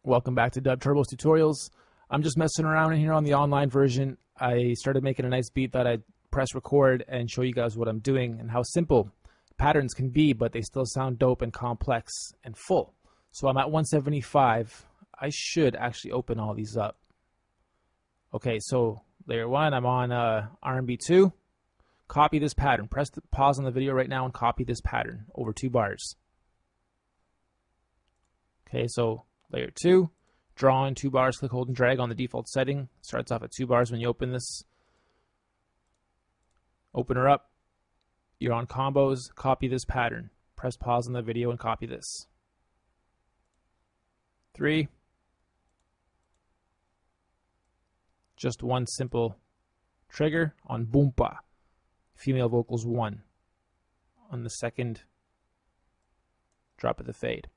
Welcome back to DUBturbo's tutorials. I'm just messing around in here on the online version. I started making a nice beat that I'd press record and show you guys what I'm doing and how simple patterns can be, but they still sound dope and complex and full. So I'm at 175. I should actually open all these up. Okay, so layer 1, I'm on R&B 2. Copy this pattern. Press the pause on the video right now and copy this pattern over 2 bars. Okay, so layer 2, draw in 2 bars, click, hold, and drag on the default setting. Starts off at 2 bars when you open this. Open her up. You're on combos. Copy this pattern. Press pause on the video and copy this. 3. Just one simple trigger on boompa. Female vocals 1. On the second drop of the fade.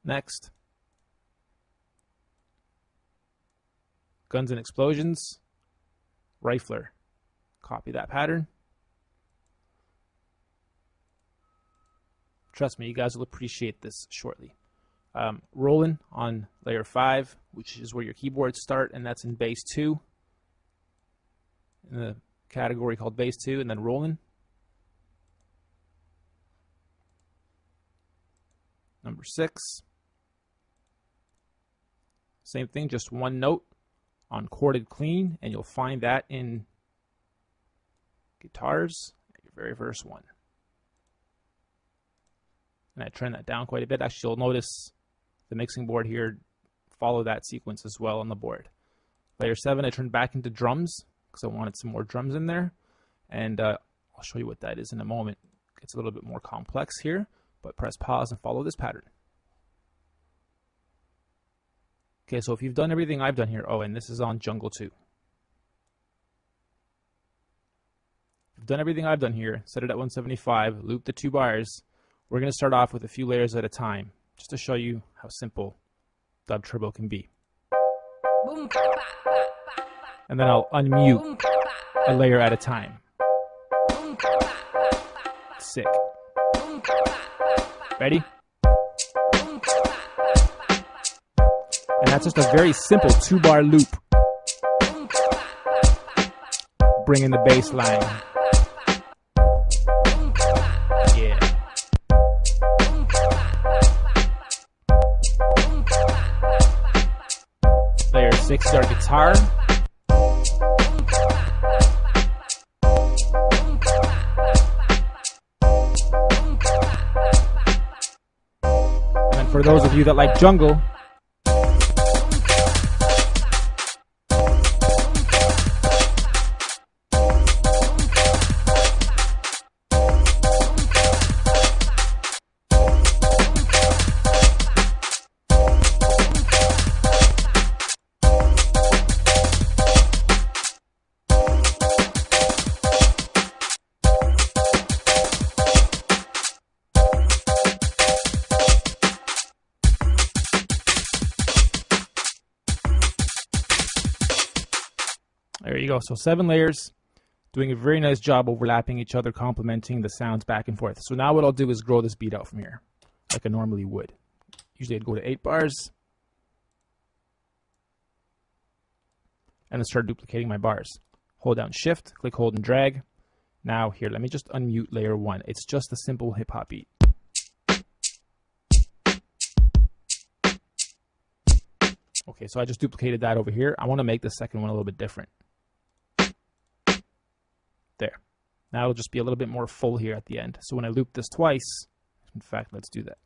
Next. Guns and explosions, rifler. Copy that pattern. Trust me, you guys will appreciate this shortly. Rolling on layer 5, which is where your keyboards start, and that's in bass 2. In the category called bass 2, and then rolling. Number 6. Same thing, just one note on chorded clean, and you'll find that in guitars, your very first one. And I turn that down quite a bit. Actually, you'll notice the mixing board here follow that sequence as well on the board. Layer 7, I turned back into drums because I wanted some more drums in there, and I'll show you what that is in a moment. It's a little bit more complex here, but press pause and follow this pattern. Okay, so if you've done everything I've done here, and this is on jungle 2. If you've done everything I've done here, set it at 175, loop the 2 bars. We're going to start off with a few layers at a time, just to show you how simple DUBturbo can be. And then I'll unmute a layer at a time. Sick. Ready? And that's just a very simple 2-bar loop. Bring in the bass line. Yeah. Layer 6 is our guitar. And for those of you that like jungle, there you go. So 7 layers, doing a very nice job overlapping each other, complementing the sounds back and forth. So now what I'll do is grow this beat out from here, like I normally would. Usually I'd go to 8 bars, and then start duplicating my bars. Hold down Shift, click, hold, and drag. Now here, let me just unmute layer 1. It's just a simple hip-hop beat. Okay, so I just duplicated that over here. I want to make the second one a little bit different. There. Now it'll just be a little bit more full here at the end. So when I loop this twice, in fact, let's do that.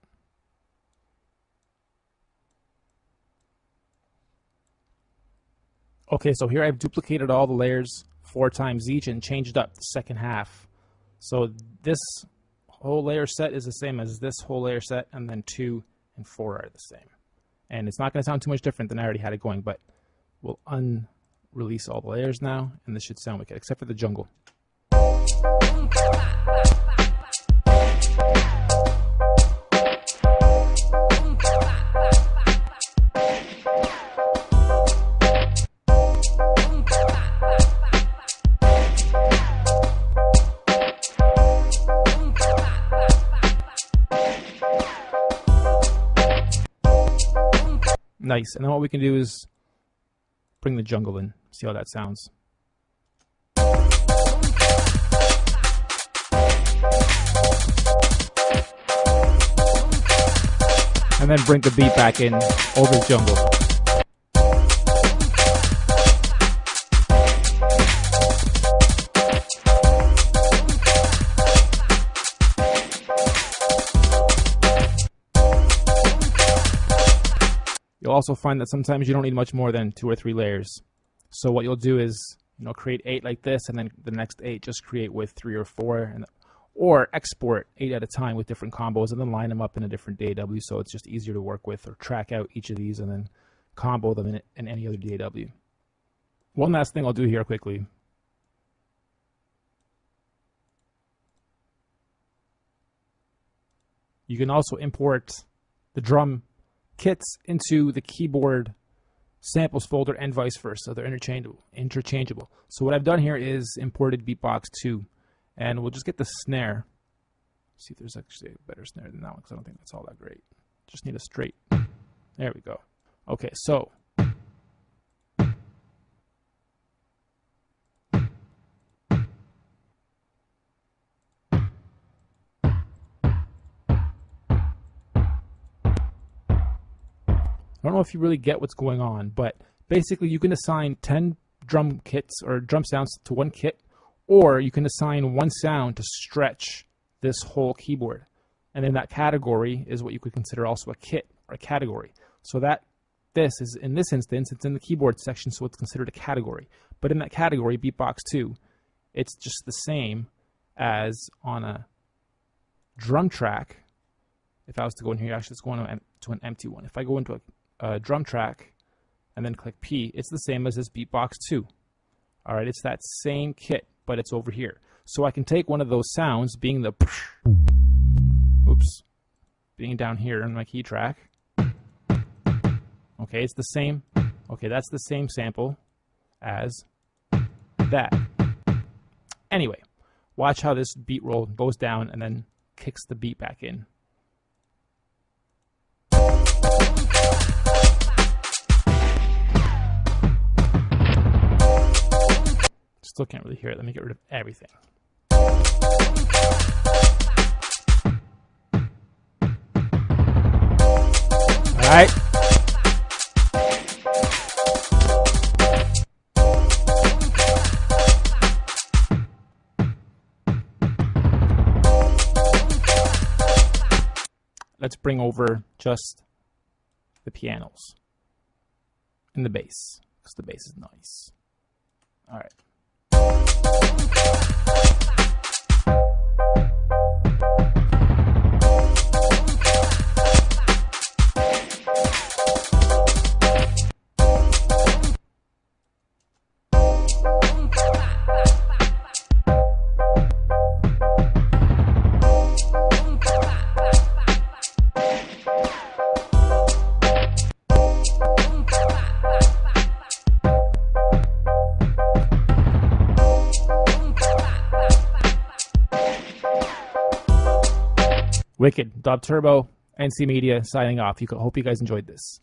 Okay, so here I've duplicated all the layers 4 times each and changed up the second half. So this whole layer set is the same as this whole layer set, and then 2 and 4 are the same. And it's not going to sound too much different than I already had it going, but we'll unrelease all the layers now, and this should sound wicked, except for the jungle. Nice. And then what we can do is bring the jungle in. See how that sounds. And then bring the beat back in over the jungle. You'll also find that sometimes you don't need much more than 2 or 3 layers. So what you'll do is, create 8 like this, and then the next 8 just create with 3 or 4, or export 8 at a time with different combos, and then line them up in a different DAW, so it's just easier to work with, or track out each of these and then combo them in any other DAW. One last thing I'll do here quickly. You can also import the drum kits into the keyboard samples folder and vice versa. They're interchangeable. So what I've done here is imported Beatbox 2, and we'll just get the snare. See if there's actually a better snare than that one, because I don't think that's all that great. Just need a straight. There we go. Okay, so I don't know if you really get what's going on, but basically you can assign 10 drum kits or drum sounds to one kit, or you can assign one sound to stretch this whole keyboard. And then that category is what you could consider also a kit or a category. So this is, in this instance, it's in the keyboard section, so it's considered a category. But in that category, Beatbox 2, it's just the same as on a drum track. If I was to go in here, actually, let's go to an empty one. If I go into a drum track and then click P, it's the same as this Beatbox 2. All right, it's that same kit, but it's over here. So I can take one of those sounds, being the being down here in my key track. Okay, it's the same. Okay, that's the same sample as that. Anyway, watch how this beat roll goes down and then kicks the beat back in. Still can't really hear it. Let me get rid of everything. All right. Let's bring over just the pianos and the bass, because the bass is nice. All right. Wicked. DUBturbo, NC Media, signing off. Hope you guys enjoyed this.